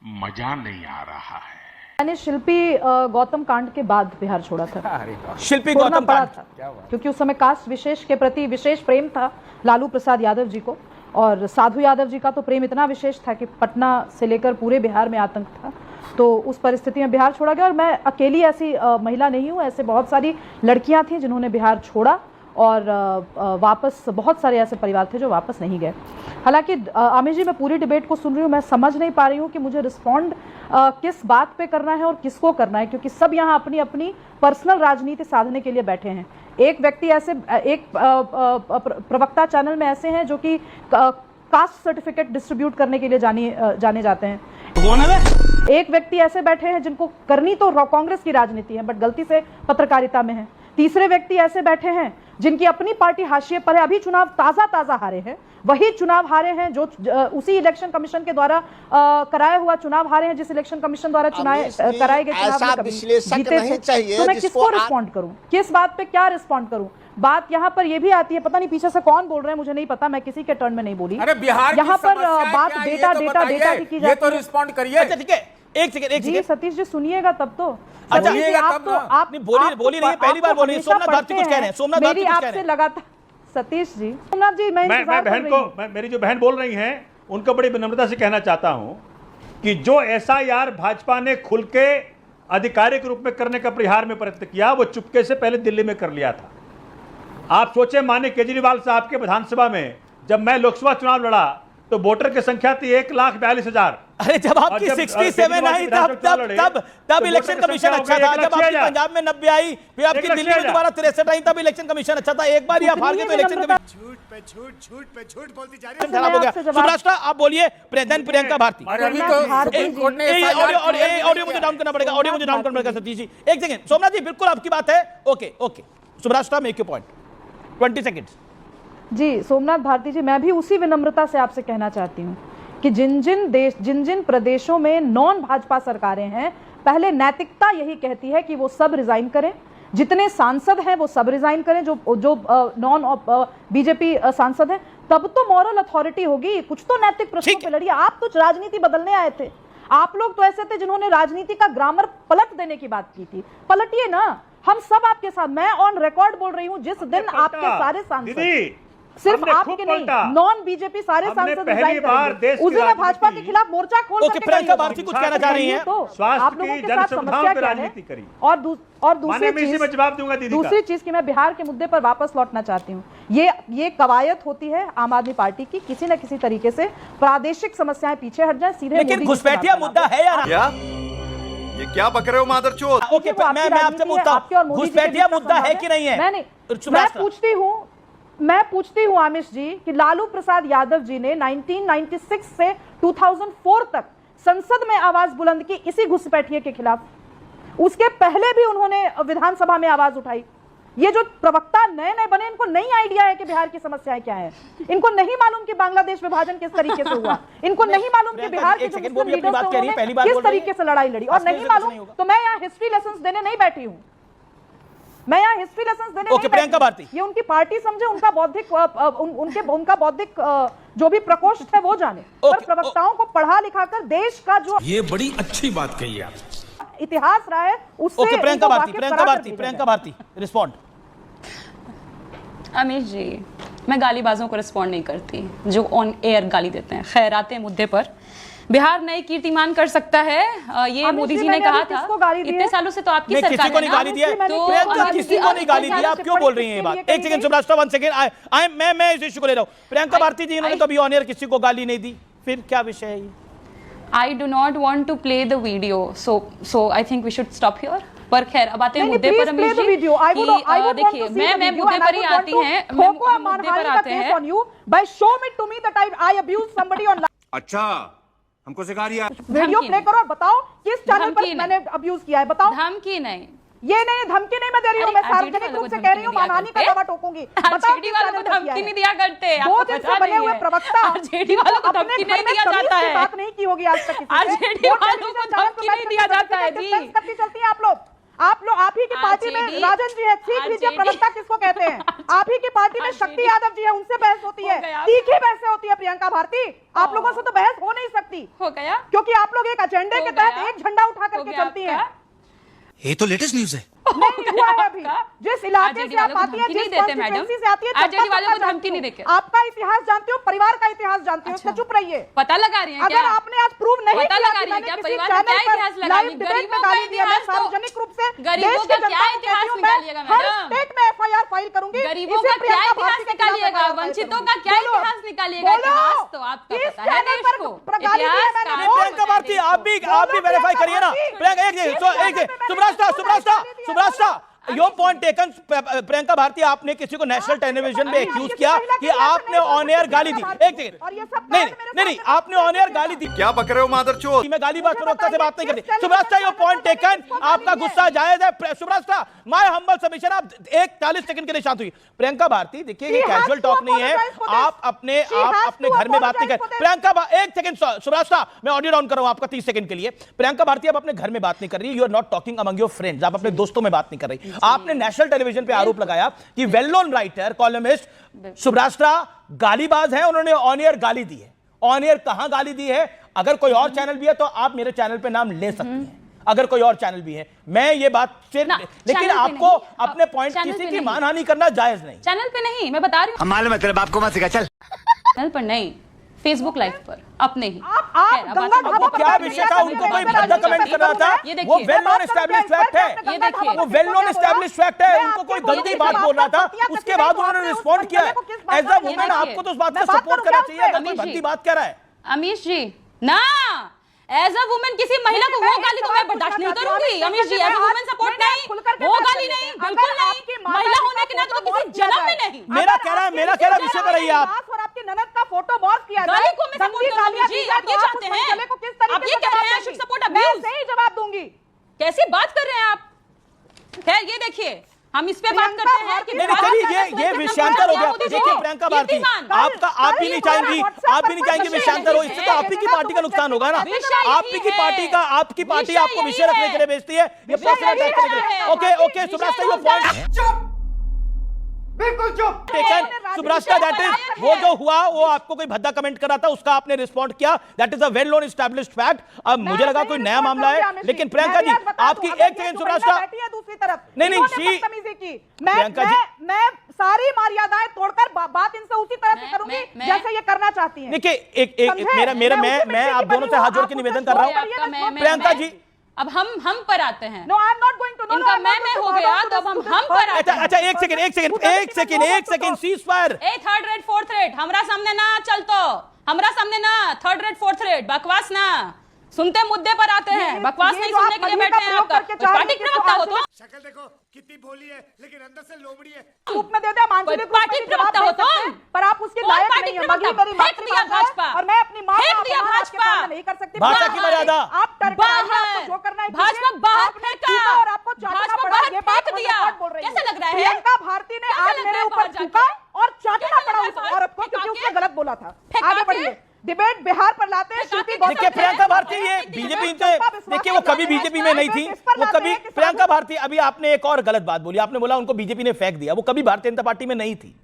मजा नहीं आ रहा है। मैंने शिल्पी गौतम कांड के बाद बिहार छोड़ा था। शिल्पी गौतम कांड था क्योंकि उस समय कास्ट विशेष के प्रति विशेष प्रेम था लालू प्रसाद यादव जी को, और साधु यादव जी का तो प्रेम इतना विशेष था कि पटना से लेकर पूरे बिहार में आतंक था। तो उस परिस्थिति में बिहार छोड़ा गया, और मैं अकेली ऐसी महिला नहीं हूँ, ऐसे बहुत सारी लड़कियां थीं जिन्होंने बिहार छोड़ा, और वापस बहुत सारे ऐसे परिवार थे जो वापस नहीं गए। हालांकि आमिर जी, मैं पूरी डिबेट को सुन रही हूँ, मैं समझ नहीं पा रही हूँ कि मुझे रिस्पॉन्ड किस बात पे करना है और किसको करना है, क्योंकि सब यहाँ अपनी अपनी पर्सनल राजनीति साधने के लिए बैठे हैं। एक व्यक्ति ऐसे, एक प्रवक्ता चैनल में ऐसे हैं जो कि कास्ट सर्टिफिकेट डिस्ट्रीब्यूट करने के लिए जाने जाते हैं। एक व्यक्ति ऐसे बैठे हैं जिनको करनी तो कांग्रेस की राजनीति है बट गलती से पत्रकारिता में है। तीसरे व्यक्ति ऐसे बैठे हैं जिनकी अपनी पार्टी हाशिए पर है, अभी चुनाव ताजा हारे हैं, वही चुनाव हारे हैं जो उसी इलेक्शन कमीशन के द्वारा कराया हुआ चुनाव हारे हैं, जिस इलेक्शन कमीशन द्वारा कराए गए चुनाव में जीते थे। तो मैं किसको रिस्पॉन्ड करूं, किस बात पे क्या रिस्पॉन्ड करूं? बात यहाँ पर ये भी आती है, पता नहीं पीछे से कौन बोल रहे हैं, मुझे नहीं पता, मैं किसी के टर्न में नहीं बोली। अरे बिहार यहाँ पर बात डेटा की जाती है, तो रिस्पॉन्ड करिए। ठीक है, एक सेकंड सतीश जी सुनिएगा तब तो। अच्छा आप बोली नहीं, पहली बार बोल रही है। सोमनाथ भारती कुछ कह रहे हैं, सोमनाथ भारती कुछ कह रहे हैं। आपसे लगातार सतीश जी, सोमनाथ जी, मैं बहन को, मेरी जो बहन बोल रही हैं उनको बड़ी विनम्रता से कहना चाहता हूं कि जो एसआईआर भाजपा ने खुल के आधिकारिक रूप में करने का बिहार में प्रयत्न किया, वो चुपके से पहले दिल्ली में कर लिया था। आप सोचे, माननीय केजरीवाल साहब के विधानसभा में जब मैं लोकसभा चुनाव लड़ा तो वोटर की संख्या थी 1,42,000। अरे जब आपकी 67 आई तब इलेक्शन कमीशन अच्छा था। जब आपकी पंजाब में 90 आई, फिर आपकी दिल्ली में दोबारा 63 आई, तब इलेक्शन कमीशन अच्छा था। एक बार ही आप हार गए तो इलेक्शन कमीशन झूठ बोलती जा रही है, खराब हो गया। सुभाष, आप बोलिए। प्रियंका भारती, ऑडियो मुझे डाउन करना पड़ेगा, ऑडियो मुझे डाउन करना पड़ेगा। सतीश जी एक सेकंड। सोमनाथ जी बिल्कुल आपकी बात है। Okay Subhash, make your point, 20 seconds. जी सोमनाथ भारती जी, मैं भी उसी विनम्रता से आपसे कहना चाहती हूँ कि जिन जिन प्रदेशों में नॉन भाजपा सरकारें हैं, पहले नैतिकता यही कहती है कि वो सब रिजाइन करें, जितने सांसद हैं वो सब रिजाइन करें, जो नॉन बीजेपी सांसद हैं, तब तो मॉरल अथॉरिटी होगी। कुछ तो नैतिक प्रश्नों पे लड़िए। आप तो राजनीति बदलने आए थे, आप लोग तो ऐसे थे जिन्होंने राजनीति का ग्रामर पलट देने की बात की थी। पलटिए ना, हम सब आपके साथ। मैं ऑन रिकॉर्ड बोल रही हूँ, जिस दिन आपके सारे सांसद, सिर्फ आपके नहीं, नॉन बीजेपी सारे सांसद रिजाइन करेंगे, उस दिन भाजपा के खिलाफ मोर्चा खोल सकते हैं। प्रियंका भारती कुछ कहना चाह रही हैं तो आप लोगों के साथ समस्या क्या है? और दूसरी चीज की मैं बिहार के मुद्दे पर वापस लौटना चाहती हूँ। ये कवायद होती है आम आदमी पार्टी की, किसी न किसी तरीके से प्रादेशिक समस्याएं पीछे हट जाए, सीधे। लेकिन घुसपैठिया मुद्दा है या ये क्या बक रहे हो मादरचोद? ओके, मैं आपसे पूछता हूं, घुसपैठिया मुद्दा है कि नहीं है? मैं पूछती हूँ आमिश जी कि लालू प्रसाद यादव जी ने 1996 से 2004 तक संसद में आवाज बुलंद की इसी घुसपैठिए के खिलाफ। उसके पहले भी उन्होंने विधानसभा में आवाज उठाई। ये जो प्रवक्ता नए बने, इनको नहीं आइडिया है कि बिहार की समस्याएं क्या है। इनको नहीं मालूम कि बांग्लादेश विभाजन किस तरीके से हुआ। इनको नहीं मालूम कि बिहार के मुस्लिम लीडर्स किस तरीके से लड़ाई लड़ी, और नहीं मालूम तो मैं यहाँ हिस्ट्री लेसन देने नहीं बैठी हूँ। मैं यहाँ हिस्ट्री लेसन देने नहीं प्रियंका भारती, ये उनकी पार्टी समझे, उनका बौद्धिक उनका बौद्धिक जो भी प्रकोष्ठ है वो जाने। पर प्रवक्ताओं को पढ़ा लिखा कर देश का जो, ये बड़ी अच्छी बात कही आप, इतिहास रहा है उससे। प्रियंका भारती रिस्पॉन्ड। अमीश जी, मैं गालीबाजों को रिस्पॉन्ड नहीं करती जो ऑन एयर गाली देते हैं। खैराते मुद्दे पर बिहार नए कीर्तिमान कर सकता है, ये मोदी जी ने कहा था। इतने सालों से तो आपकी सरकार किसी को नहीं गाली दिया, प्रियंका किसी को नहीं गाली दिया। आप क्यों बोल रही हैं ये बात? एक सेकंड सुब्रास्ट्रा, 1 सेकंड, मैं इस इशू को ले रहा हूं। प्रियंका भारती जी, इन्होंने कभी ऑन एयर किसी को गाली नहीं दी, फिर क्या विषय है ये? I do not want to play the video, so I think we should stop here. पर खैर अब आते हैं मुद्दे पर। अमीश जी, देखिए मैं मुद्दे पर ही आती हैं, मुद्दे पर आते हैं। अच्छा, हमको सिखा रही है। वीडियो प्ले करो और बताओ किस चैनल पर मैंने अब्यूज किया है, बताओ। धमकी नहीं, ये नहीं, धमकी नहीं मैं दे रही हूँ, मैं सार्वजनिक रूप से कह रही हूँ, मानहानि का दावा ठोकूंगी। आरजेडी वालों को धमकी नहीं दिया करते। दो दिन से बने हुए प्रवक्ता, आरजेडी वालों को धमकी नहीं दिया जाता है। बात नहीं की होगी आज तक। आरजेडी वालों को धमकी नहीं दिया जाता है जी। करती चलती हैं आप लोग। आप ही की पार्टी में राजन जी है, सीख लीजिए प्रवक्ता किसको कहते हैं। आप ही की पार्टी में शक्ति यादव जी है, उनसे बहस होती है, तीखी बहसें होती है प्रियंका भारती। आप लोगों से तो बहस हो नहीं सकती, हो गया, क्योंकि आप लोग एक एजेंडे के तहत एक झंडा उठा करके चलती हैं। ये तो लेटेस्ट न्यूज है। नहीं हुआ है अभी। जिस इलाके से आप आती हैं, जिस कॉन्स्टिट्यूएंसी से आती है, आरजेडी वालों को धमकी नहीं देते। आपका इतिहास जानती हो, परिवार का इतिहास जानती हो, इसलिए चुप रहिए। पता लगा रही है क्या? अगर आपने आज प्रूव नहीं पता किया लगा कि रही है मैंने क्या? किसी परिवार का क्या चैनल इतिहास पर लगा लाइव रही? डिबेट में गरीबों का गाली दिया, मैं इतिहास तो- सार्वजनिक रूप से गरीबों देश का की क्या जनता को इतिहास कहती हूं, मैं निकालिएगा हर मैडम? स्टेट में एफआईआर फाइल करूंगी। गरीबों इसे का क्या प्रियंका इतिहास भारती के खिलाफ निकालिएगा? FIR फाइल वंचितों करूंगी। का क्या बोलो, इतिहास निकालिएगा? बोलो। इतिहास तो आपका किस पता है चैनल देश पर को। गाली दी है इतिहास मैंने? का- बोलो। प्रियंका भारती आप भी वेरीफाई करिए ना। प्रियंका एक सुब्रास्टा your point taken. Priyanka Bharti, आपने किसी को नेशनल टेलीविजन में एक्यूज किया कि आपने ऑन एयर गाली दी। एक सेकंड, नहीं, आपने ऑन एयर गाली दी। क्या बक रहे हो मादरचोद? मैं गाली बात प्रवक्ता से बात नहीं करती। सुब्रास्टा योर पॉइंट टेकन, आपका गुस्सा जायज है। सुब्रास्टा माय हम्बल सबमिशन, आप 40 सेकंड के लिए शांत हुई। प्रियंका भारती देखिए, ये कैजुअल टॉक नहीं है, आप अपने घर में बात नहीं कर। प्रियंका एक सेकंड सुब्रास्टा, मैं ऑडियो डाउन कर रहा हूं आपका 30 सेकंड के लिए। प्रियंका भारती आप अपने घर में बात नहीं कर रही, you are not talking among your friends, आप अपने दोस्तों में बात नहीं कर रही। आपने नेशनल टेलीविजन पे आरोप लगाया कि वेल नोन राइटर कॉलमिस्ट सुब्रास्टा गालीबाज हैं, उन्होंने ऑन एयर गाली दी है। ऑन एयर कहां गाली दी है? अगर कोई और चैनल भी है तो आप मेरे चैनल पे नाम ले सकती हैं, अगर कोई और चैनल भी है। मैं ये बात सिर्फ, लेकिन आपको अपने पॉइंट किसी की मानहानि करना जायज नहीं। चैनल पे नहीं, मैं बता रही हूँ। हम मालूम है तेरे बाप को मत सिखा, चल। चैनल पर नहीं, फेसबुक लाइव पर अपने ही। गंगा क्या विषय था? उनको कोई भद्दा कमेंट कर रहा था? ये देखिए, वो वेल नोन एस्टैब्लिश्ड फैक्ट है। ये देखिए, वो वेल नोन एस्टैब्लिश्ड फैक्ट है। उनको कोई गंदी बात बोल रहा था, उसके बाद उन्होंने रिस्पॉन्ड किया है। एज अ वुमेन आपको तो उस बात का सपोर्ट करना चाहिए अगर कोई भद्दी बात कह रहा है। अमीश जी ना, एज अ वुमेन किसी महिला को वो गाली तो मैं बर्दाश्त नहीं करूंगी। अमीश जी, एज अ वुमेन सपोर्ट नहीं, वो गाली नहीं, बिल्कुल नहीं। महिला होने के नाते तो किसी जन्म में नहीं। मेरा कह रहा विषय पर रहिए आप। और आपकी ननद का फोटो मॉर्फ किया गाली को मैं सपोर्ट करूंगी जी, आप ये चाहते हैं? आप ये कह रहे हैं should support abuse? मैं सही जवाब दूंगी। कैसी बात कर रहे हैं आप? खैर ये देखिए, हम इस पे बात करते हैं कि नहीं, चलिए ये विषयांतर हो गया। देखिए प्रियंका भारती, आप भी नहीं चाहेंगी विषयांतर हो, इससे तो आप ही की पार्टी का नुकसान होगा ना। आपकी पार्टी आपको विषय रखने के लिए भेजती है, ये पर्सनल अटैक करने के लिए। ओके सुब्रास्टा, योर पॉइंट बिल्कुल चुप। टेकन। सुब्रास्टा, दैट इज वो जो हुआ, वो आपको कोई भद्दा कमेंट कर रहा था, उसका आपने रिस्पॉन्ड किया। That is a well known established fact. अब मुझे लगा कोई नया मामला है, लेकिन प्रियंका जी आपकी एक सेकंड सुब्रास्टा, दूसरी तरफ नहीं, प्रियंका जी, मैं सारी मर्यादाएं तोड़कर बात इनसे उसी तरह से करूंगी जैसे ये करना चाहती हैं। देखिए मैं आप दोनों से हाथ जोड़ के निवेदन कर रहा हूं। प्रियंका जी, अब हम पर आते हैं। No, I am not going to. इनका मैं हो गया, तो अब हम पर आते हैं। अच्छा एक सेकंड सीज फायर। ए थर्ड रेट फोर्थ रेट हमरा सामने ना चलतो, हमरा सामने ना थर्ड रेट फोर्थ रेट बकवास ना, सुनते मुद्दे पर आते हैं, बकवास नहीं सुनने के लिए बैठे हैं। आपका पार्टी प्रवक्ता हो तो शक्ल देखो कितनी भोली है, लेकिन अंदर से लोमड़ी है। रूप में देते हैं, मानसिक पार्टी प्रवक्ता हो तो, पर आप उसके लायक नहीं हैं। मगी मेरी फेंक दिया भाजपा, और मैं अपनी मां फेंक दिया भाजपा, नहीं कर सकती भाषा की मर्यादा। आप बाहर जो करना है भाजपा बाहर फेंका, और आपको भाजपा बाहर फेंक दिया। कैसा लग रहा है? प्रियंका भारती ने आज मेरे ऊपर थूका और चाटना पड़ा उस औरत को, क्योंकि उसने गलत बोला था। आगे बढ़िए, डिबेट बिहार पर लाते हैं। देखिए प्रियंका भारती, ये बीजेपी से, देखिए वो कभी बीजेपी में नहीं थी, वो कभी, प्रियंका भारती अभी आपने एक और गलत बात बोली, आपने बोला उनको बीजेपी ने फेंक दिया, वो कभी भारतीय जनता पार्टी में नहीं थी।